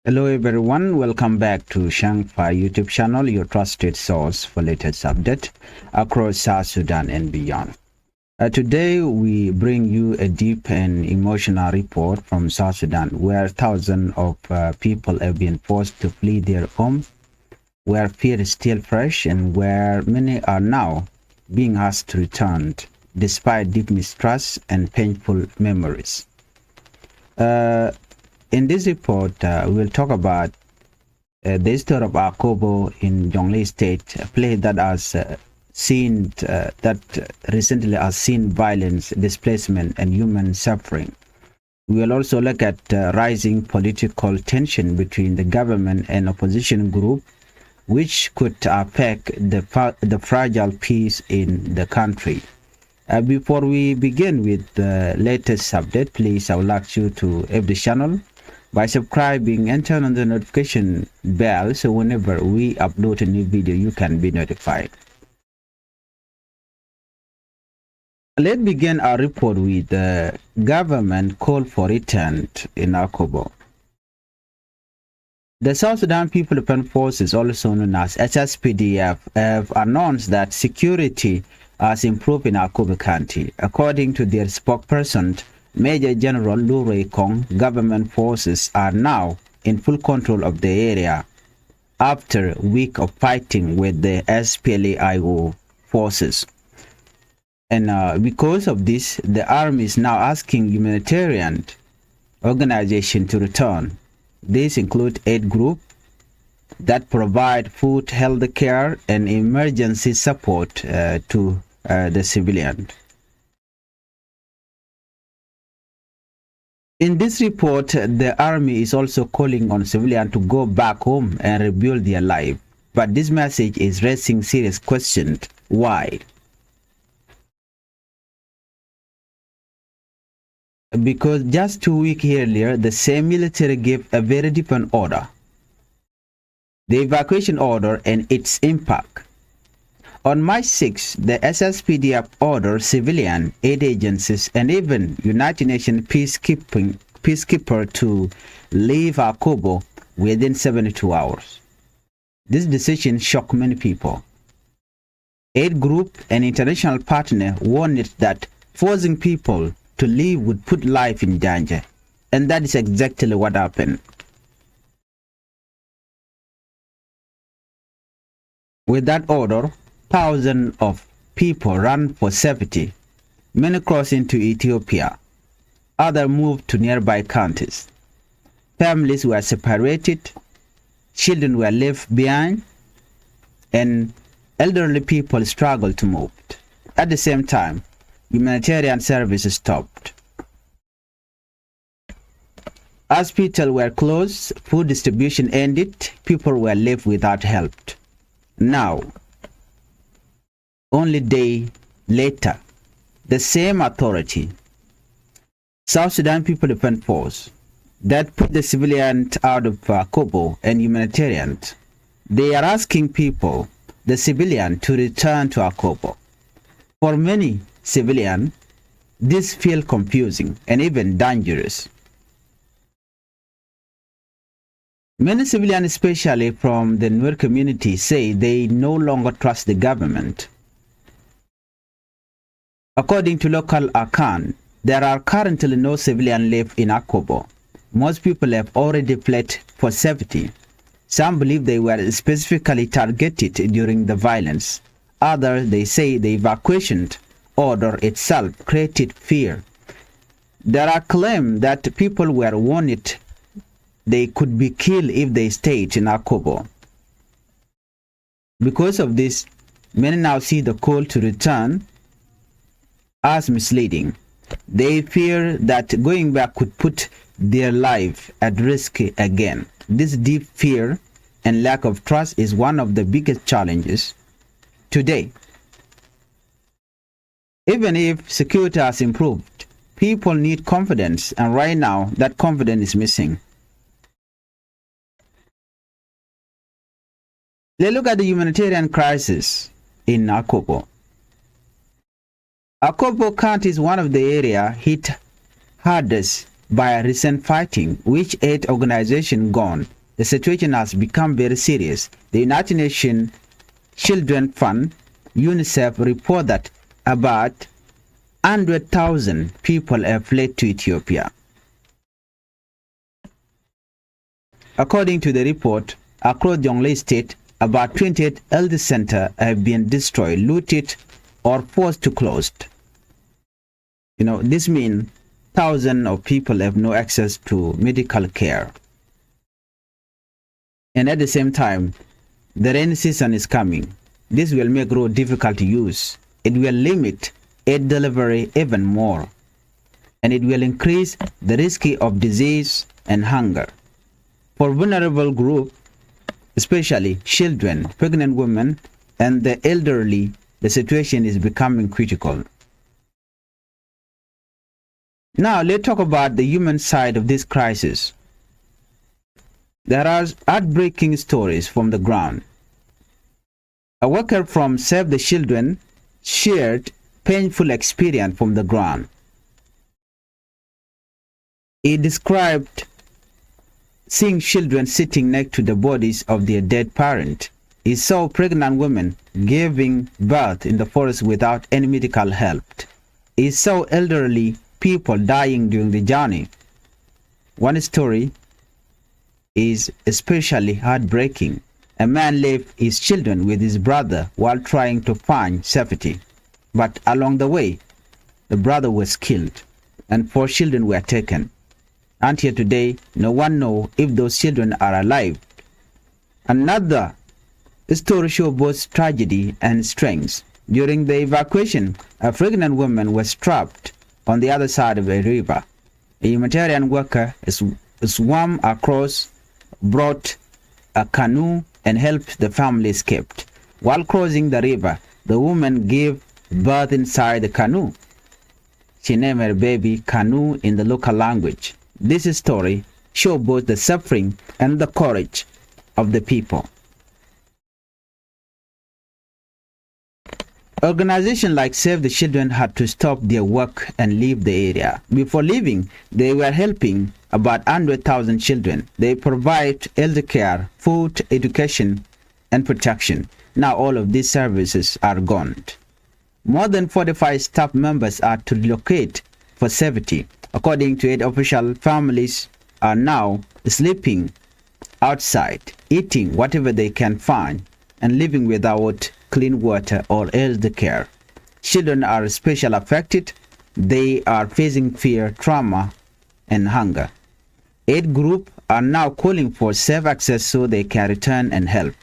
Hello everyone, welcome back to Changfied YouTube channel, your trusted source for latest update across South Sudan and beyond. Today we bring you a deep and emotional report from South Sudan where thousands of people have been forced to flee their homes, where fear is still fresh and where many are now being asked to return despite deep mistrust and painful memories. In this report, we'll talk about the story of Akobo in Jonglei State, a place that has recently has seen violence, displacement, and human suffering. We will also look at rising political tension between the government and opposition group, which could affect the fragile peace in the country. Before we begin with the latest update, please I would like you to help the channel by subscribing and turn on the notification bell so whenever we upload a new video you can be notified. Let's begin our report with the government call for return in Akobo. The South Sudan People Defense Forces, also known as SSPDF, have announced that security has improved in Akobo County. According to their spokesperson, Major General Lure Kong, government forces are now in full control of the area after a week of fighting with the SPLA-IO forces. And because of this, the army is now asking humanitarian organizations to return. These include aid groups that provide food, health care, and emergency support to the civilians. In this report, the army is also calling on civilians to go back home and rebuild their life. But this message is raising serious questions. Why? Because just 2 weeks earlier, the same military gave a very different order. The evacuation order and its impact. On March 6, the SSPDF ordered civilian aid agencies and even United Nations peacekeeper to leave Akobo within 72 hours. This decision shocked many people. Aid group and international partner warned that forcing people to leave would put life in danger, and that is exactly what happened. With that order, thousands of people ran for safety. Many crossed into Ethiopia. Others moved to nearby countries. Families were separated. Children were left behind. And elderly people struggled to move. At the same time, humanitarian services stopped. Hospitals were closed. Food distribution ended. People were left without help. Now, only a day later, the same authority, South Sudan People Defense Force, that put the civilians out of Akobo and humanitarians, they are asking people, the civilian, to return to Akobo. For many civilians, this feels confusing and even dangerous. Many civilians, especially from the Nuer community, say they no longer trust the government. According to local account, there are currently no civilians left in Akobo. Most people have already fled for safety. Some believe they were specifically targeted during the violence. Others, they say the evacuation order itself created fear. There are claims that people were warned they could be killed if they stayed in Akobo. Because of this, many now see the call to return as misleading. They fear that going back could put their life at risk again. This deep fear and lack of trust is one of the biggest challenges today. Even if security has improved, people need confidence, and right now that confidence is missing. Let's look at the humanitarian crisis in Akobo. Akobo County is one of the areas hit hardest by recent fighting, which aid organization gone. The situation has become very serious. The United Nations Children Fund, UNICEF, report that about 100,000 people have fled to Ethiopia. According to the report, across Jonglei State, about 28 health centers have been destroyed, looted, or forced to close. This means thousands of people have no access to medical care. And at the same time, the rainy season is coming. This will make road difficult to use. It will limit aid delivery even more. And it will increase the risk of disease and hunger. For vulnerable groups, especially children, pregnant women, and the elderly, the situation is becoming critical. Now, let's talk about the human side of this crisis. There are heartbreaking stories from the ground. A worker from Save the Children shared painful experience from the ground. He described seeing children sitting next to the bodies of their dead parent. He saw pregnant women giving birth in the forest without any medical help. He saw elderly people dying during the journey. One story is especially heartbreaking. A man left his children with his brother while trying to find safety. But along the way, the brother was killed and 4 children were taken. Until today, no one knows if those children are alive. Another story shows both tragedy and strength. During the evacuation, a pregnant woman was trapped on the other side of a river. A humanitarian worker swam across, brought a canoe, and helped the family escape. While crossing the river, the woman gave birth inside the canoe. She named her baby Canoe in the local language. This story shows both the suffering and the courage of the people. Organizations like Save the Children had to stop their work and leave the area. Before leaving, they were helping about 100,000 children. They provide health care, food, education, and protection. Now all of these services are gone. More than 45 staff members are to relocate for safety. According to aid officials, families are now sleeping outside, eating whatever they can find, and living without clean water or health care. Children are especially affected. They are facing fear, trauma, and hunger. Aid groups are now calling for safe access so they can return and help.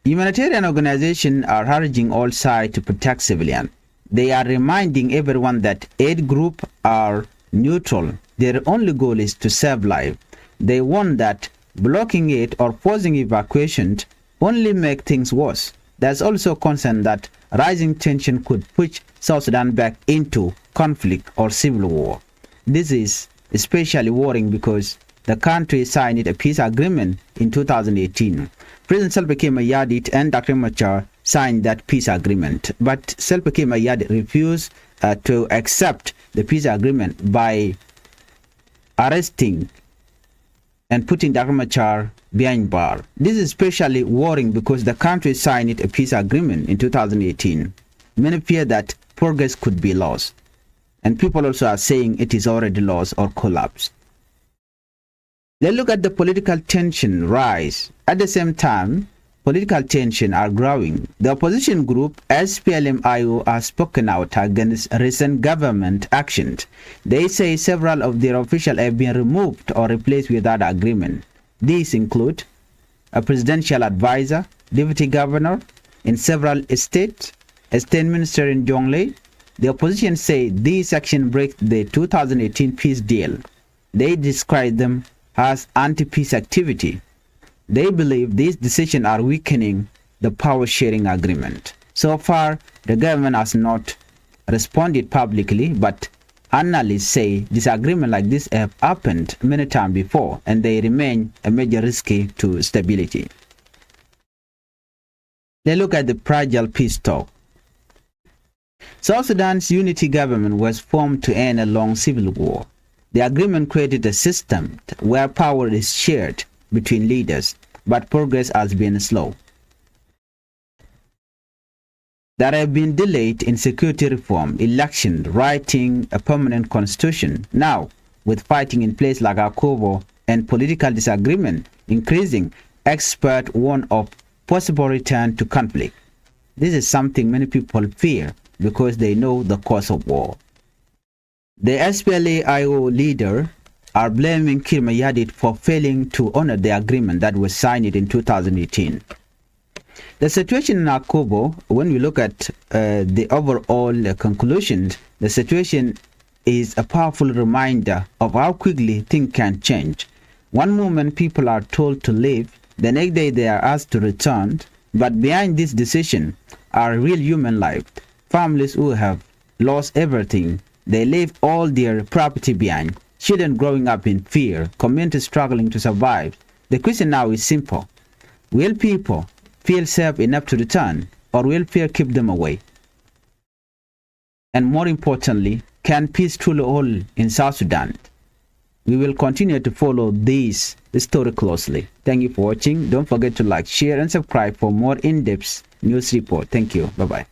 Humanitarian organizations are urging all sides to protect civilians. They are reminding everyone that aid groups are neutral. Their only goal is to save life. They warn that blocking aid or forcing evacuation only make things worse. There's also concern that rising tension could push South Sudan back into conflict or civil war. This is especially worrying because the country signed a peace agreement in 2018. President Salva Kiir Mayardit and Dr. Machar signed that peace agreement, but Salva Kiir Mayardit refused to accept the peace agreement by arresting and putting Dr. Machar behind bar. This is especially worrying because the country signed a peace agreement in 2018. Many fear that progress could be lost, and people also are saying it is already lost or collapsed. Let's look at the political tension rise. At the same time, political tension are growing. The opposition group SPLM-IO has spoken out against recent government actions. They say several of their officials have been removed or replaced without agreement. These include a presidential advisor, deputy governor in several states, a state minister in Jonglei. The opposition say these actions break the 2018 peace deal. They describe them as anti-peace activity. They believe these decisions are weakening the power-sharing agreement. So far, the government has not responded publicly, but analysts say disagreements like this have happened many times before, and they remain a major risk to stability. Let's look at the fragile peace talk. South Sudan's unity government was formed to end a long civil war. The agreement created a system where power is shared between leaders, but progress has been slow. There have been delays in security reform, election, writing a permanent constitution. Now, with fighting in place like Akobo and political disagreement increasing, experts warn of possible return to conflict. This is something many people fear because they know the cause of war. The SPLA-IO leader are blaming Kir Mayadit for failing to honor the agreement that was signed in 2018. The situation in Akobo, when we look at the overall conclusions, the situation is a powerful reminder of how quickly things can change. One moment people are told to leave, the next day they are asked to return, but behind this decision are real human lives. Families who have lost everything, they leave all their property behind, children growing up in fear, communities struggling to survive. The question now is simple. Will people feel safe enough to return, or will fear keep them away? And more importantly, can peace truly hold in South Sudan? We will continue to follow this story closely. Thank you for watching. Don't forget to like, share, and subscribe for more in-depth news report. Thank you. Bye-bye.